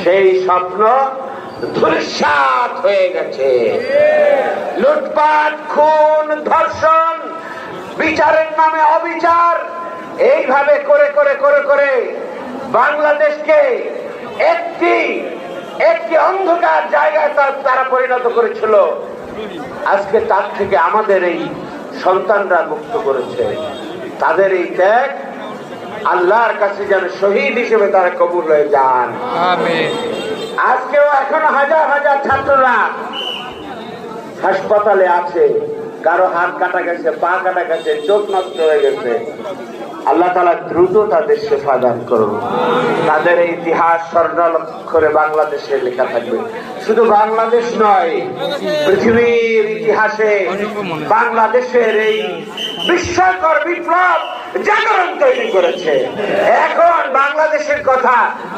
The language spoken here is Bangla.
সেই স্বপ্ন ধূলিসাৎ হয়ে গেছে। লুটপাট, খুন, ধর্ষণ, বিচারের নামে অবিচার, এইভাবে করে করে করে করে বাংলাদেশকে একটি একটি অন্ধকার জায়গায় তারা পরিণত করেছিল। আজকে তার থেকে আমাদের এই সন্তানরা মুক্ত করেছে। তাদের এই ত্যাগ আল্লাহর কাছে যেন শহীদ হিসেবে তারা কবুল হয়ে যান। আমিন। আজকেও এখনো হাজার হাজার ছাত্ররা হাসপাতালে আছে, কারো হাত কাটা গেছে, পা কাটা গেছে, চোখ নষ্ট হয়ে গেছে। আল্লাহ তাআলা দ্রুত তাদের শেফা দান করুন। তাদের এই ইতিহাস স্বর্ণাক্ষরে বাংলাদেশে লেখা থাকবে। শুধু বাংলাদেশ নয়, পৃথিবীর ইতিহাসে বাংলাদেশের এই বিস্ময়কর বিপ্লব জাগরণ তৈরি করেছে। এখন বাংলাদেশের কথা